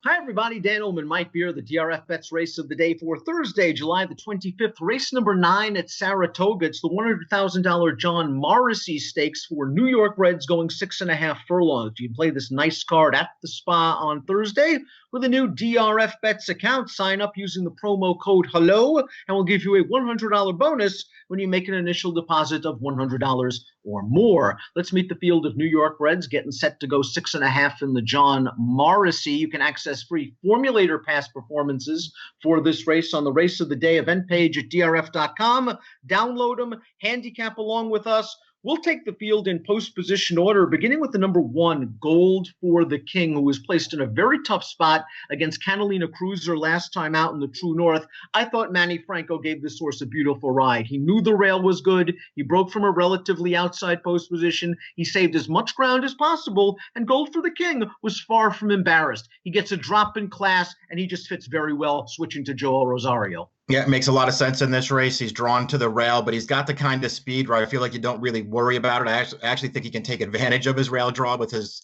Hi, everybody. Dan Illman, Mike Beer, the DRFBets race of the day for Thursday, July the 25th. Race number 9 at Saratoga. It's the $100,000 John Morrissey Stakes for New York Reds going 6.5 furlongs. You can play this nice card at the spa on Thursday with a new DRFBets account. Sign up using the promo code HELLO, and we'll give you a $100 bonus when you make an initial deposit of $100 or more. Let's meet the field of New York Reds getting set to go 6.5 in the John Morrissey. You can access free formulator past performances for this race on the Race of the Day event page at drf.com. Download them, handicap along with us. We'll take the field in post-position order, beginning with the number 1, Gold for the King, who was placed in a very tough spot against Catalina Cruiser last time out in the True North. I thought Manny Franco gave this horse a beautiful ride. He knew the rail was good. He broke from a relatively outside post position. He saved as much ground as possible, and Gold for the King was far from embarrassed. He gets a drop in class, and he just fits very well switching to Joel Rosario. Yeah, it makes a lot of sense in this race. He's drawn to the rail, but he's got the kind of speed where I feel like you don't really worry about it. I actually think he can take advantage of his rail draw with his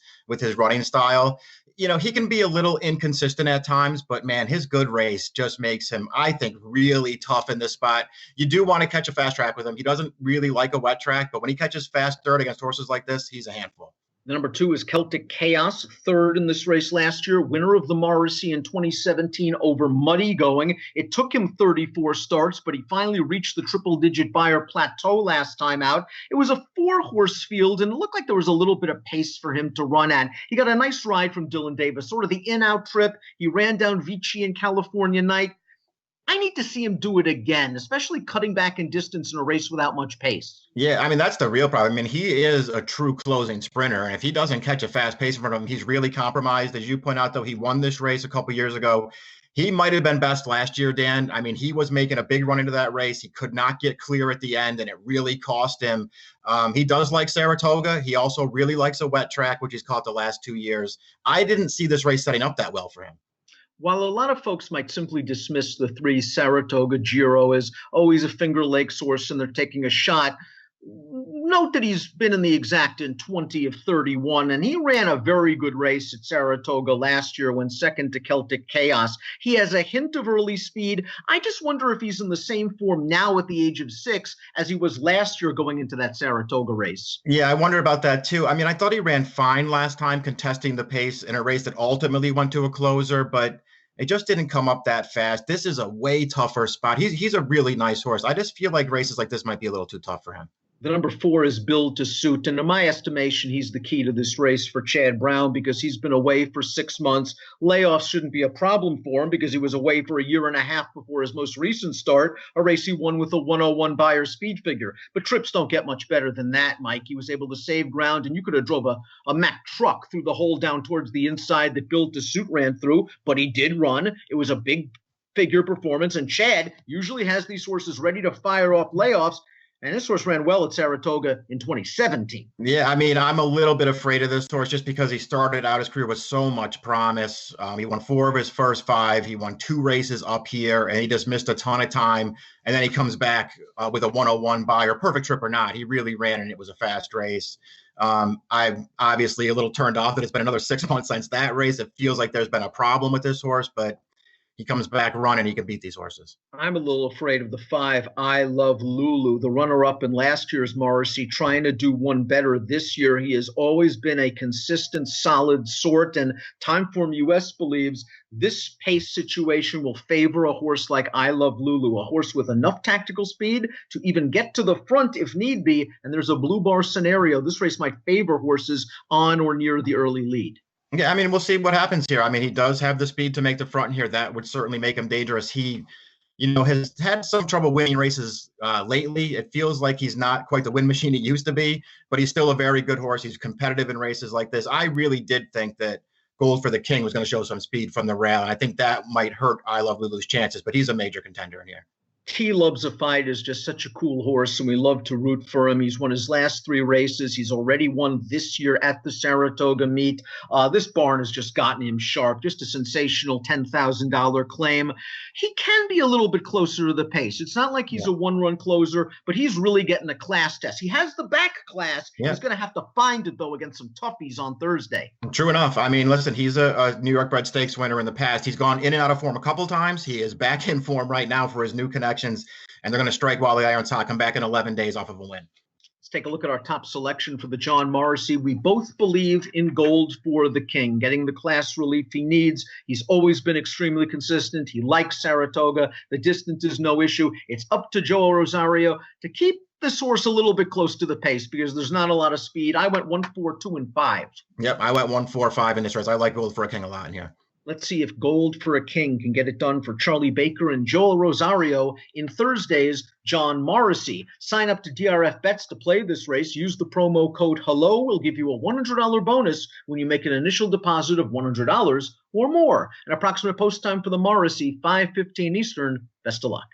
running style. You know, he can be a little inconsistent at times, but man, his good race just makes him, I think, really tough in this spot. You do want to catch a fast track with him. He doesn't really like a wet track, but when he catches fast dirt against horses like this, he's a handful. The number 2 is Celtic Chaos, third in this race last year, winner of the Morrissey in 2017 over Muddy Going. It took him 34 starts, but he finally reached the triple-digit buyer plateau last time out. It was a 4-horse field, and it looked like there was a little bit of pace for him to run at. He got a nice ride from Dylan Davis, sort of the in-out trip. He ran down Vici in California Night. I need to see him do it again, especially cutting back in distance in a race without much pace. Yeah, I mean, that's the real problem. I mean, he is a true closing sprinter, and if he doesn't catch a fast pace in front of him, he's really compromised. As you point out, though, he won this race a couple years ago. He might have been best last year, Dan. I mean, he was making a big run into that race. He could not get clear at the end, and it really cost him. He does like Saratoga. He also really likes a wet track, which he's caught the last 2 years. I didn't see this race setting up that well for him. While a lot of folks might simply dismiss the 3 Saratoga Giro as always a Finger Lakes horse and they're taking a shot, note that he's been in the exact in 20 of 31, and he ran a very good race at Saratoga last year when second to Celtic Chaos. He has a hint of early speed. I just wonder if he's in the same form now at the age of 6 as he was last year going into that Saratoga race. Yeah, I wonder about that too. I mean, I thought he ran fine last time contesting the pace in a race that ultimately went to a closer, but it just didn't come up that fast. This is a way tougher spot. He's a really nice horse. I just feel like races like this might be a little too tough for him. The number 4 is Build to Suit, and in my estimation, he's the key to this race for Chad Brown because he's been away for 6 months. Layoffs shouldn't be a problem for him because he was away for a year and a half before his most recent start, a race he won with a 101 Beyer speed figure. But trips don't get much better than that, Mike. He was able to save ground, and you could have drove a Mack truck through the hole down towards the inside that Build to Suit ran through, but he did run. It was a big figure performance, and Chad usually has these horses ready to fire off layoffs. And this horse ran well at Saratoga in 2017. Yeah, I mean, I'm a little bit afraid of this horse just because he started out his career with so much promise. He won 4 of his first 5. He won 2 races up here, and he just missed a ton of time. And then he comes back with a 101 Beyer, perfect trip or not. He really ran, and it was a fast race. I'm obviously a little turned off that it's been another 6 months since that race. It feels like there's been a problem with this horse, but he comes back running, he can beat these horses. I'm a little afraid of the 5, I Love Lulu, the runner-up in last year's Morrissey, trying to do one better this year. He has always been a consistent, solid sort, and Timeform US believes this pace situation will favor a horse like I Love Lulu, a horse with enough tactical speed to even get to the front if need be, and there's a blue bar scenario. This race might favor horses on or near the early lead. Yeah, I mean, we'll see what happens here. I mean, he does have the speed to make the front here. That would certainly make him dangerous. He, has had some trouble winning races lately. It feels like he's not quite the win machine he used to be, but he's still a very good horse. He's competitive in races like this. I really did think that Gold for the King was going to show some speed from the rail, and I think that might hurt I Love Lulu's chances, but he's a major contender in here. T Loves a Fight is just such a cool horse, and we love to root for him. He's won his last 3 races. He's already won this year at the Saratoga meet. This barn has just gotten him sharp. Just a sensational $10,000 claim. He can be a little bit closer to the pace. It's not like he's a one-run closer, but he's really getting a class test. He has the back class. Yeah. He's going to have to find it, though, against some toughies on Thursday. True enough. I mean, listen, he's a New York bred stakes winner in the past. He's gone in and out of form a couple times. He is back in form right now for his new connection. And they're going to strike while the iron's hot, come back in 11 days off of a win. Let's take a look at our top selection for the John Morrissey. We both believe in Gold for the King, getting the class relief he needs. He's always been extremely consistent. He likes Saratoga. The distance is no issue. It's up to Joe Rosario to keep this horse a little bit close to the pace because there's not a lot of speed. I went 1, 4, 2, and 5. Yep, I went 1, 4, 5 in this race. I like Gold for a King a lot in here. Let's see if Gold for a King can get it done for Charlie Baker and Joel Rosario in Thursday's John Morrissey. Sign up to DRFBets to play this race. Use the promo code HELLO. We'll give you a $100 bonus when you make an initial deposit of $100 or more. An approximate post time for the Morrissey, 5:15 Eastern. Best of luck.